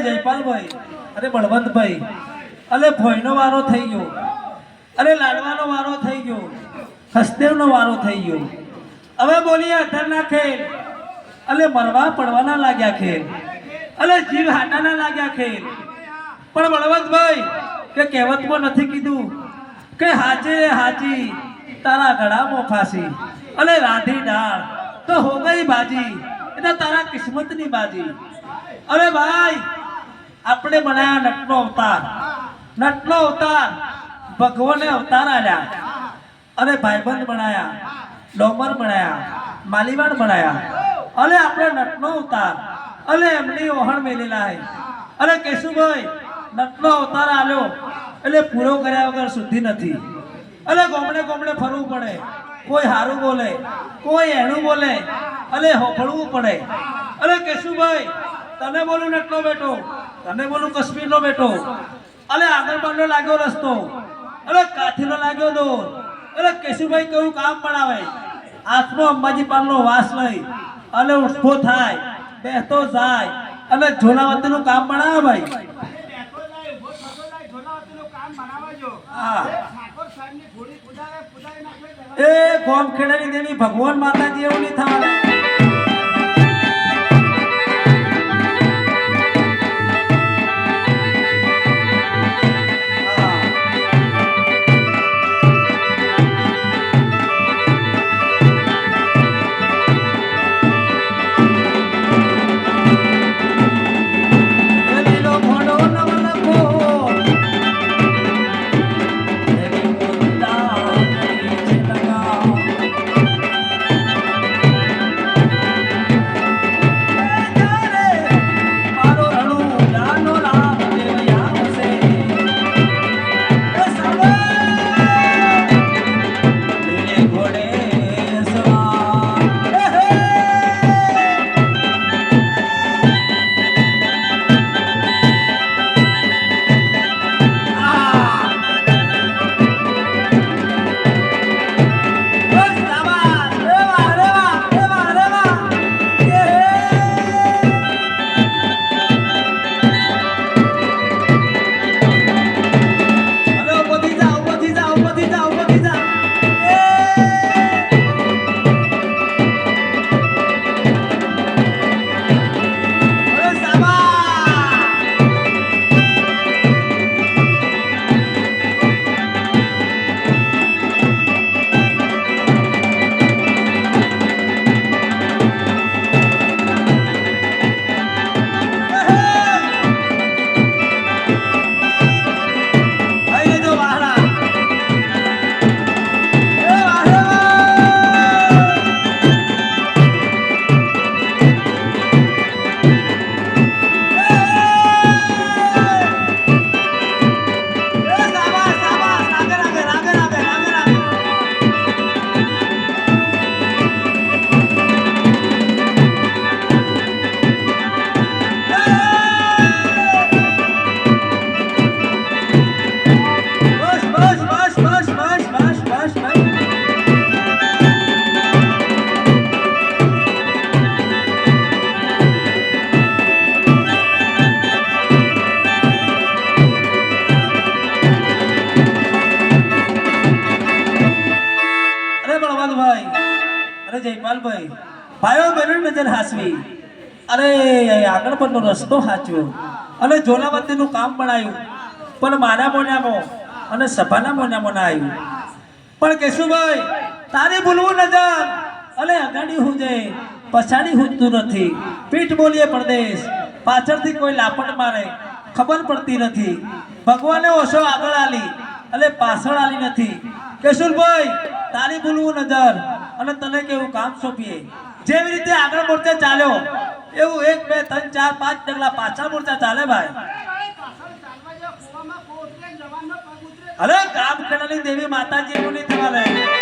જયપાલભાઈ, અરે બળવંતભાઈ, અરે ભોયનો વારો થઈ ગયો, અરે લાડવાનો વારો થઈ ગયો, હસદેવનો વારો થઈ ગયો. હવે બોલીએ અધરના ખેલ, અલે મરવા પડવાના લાગ્યા ખેલ, અલે જીવ હાટાના લાગ્યા ખેલ. પણ બળવંતભાઈ કે કહેવતમાં નથી કીધું કે હાચે હાચી તારા ગળામાં ફાંસી, અલે રાધી ડાળ તો હો ગઈ બાજી, એટલે તારા કિસ્મતની બાજી. અરે ભાઈ આપણે બનાયા નટનો અવતાર, નટનો અવતાર ભગવાને અવતાર આલ્યા. અરે ભાઈબંધ બનાયા, ડોમર બનાયા, માલીવાડ બનાયા. અરે આપણે નટનો અવતાર, અરે એમની ઓહણ મેલેલા હે. અરે કેશુભાઈ નટનો અવતાર આલ્યો એટલે પૂરો કર્યા વગર શુદ્ધિ નથી. અરે ગોમડે ગોમડે ફરવું પડે, કોઈ હારું બોલે, કોઈ એનું બોલે, અરે હોફળવું પડે. અરે કેશુભાઈ તને બોલું નટનો બેટો, તને બોલું કશ્મીરનો બેટો. અરે આગળબારનો લાગ્યો રસ્તો, અરે કાથીનો લાગ્યો દોર. અરે કેશુભાઈ કયું કામ બનાવે, હાથમાં અંબાજી પાલનો વાસ લઈ અને ઉઠો થાય, બેસતો જાય અને ઝોલાવતીનું કામ બનાવે ભાઈ. એ ગોમ ખેડાની દેવી ભગવાન માતાજી એવું નહીં થવાનું. જયપાલભાઈ ભાઈઓ બહેનો નજર હાસવી, અરે આગળ પરનો રસ્તો હાચ્યો અને ઝોલાવતીનું કામ બનાવ્યું, પણ મારા મોન્યામાં અને સભાના મોન્યામાં ના આવ્યું. પણ કેશુભાઈ તારે બોલવું નજર, અલે અગાડી હું જાય પછાડી હુંતું નથી. પીઠ બોલીએ પરદેશ, પાછળથી કોઈ લાપટ મારે ખબર પડતી નથી. ભગવાને ઓછો આગળ આલી એટલે પાછળ આલી નથી. કેશુભાઈ તારી બોલવું નજર અને તને કેવું કામ સોંપીએ. જેવી રીતે આગળ મોરચે ચાલ્યો એવું 1 2 3 4 5 ડગલા પાછળ મોરચા ચાલે ભાઈ. અરે કામ ખેડાની દેવી માતાજી એવું નહીં થવા દે.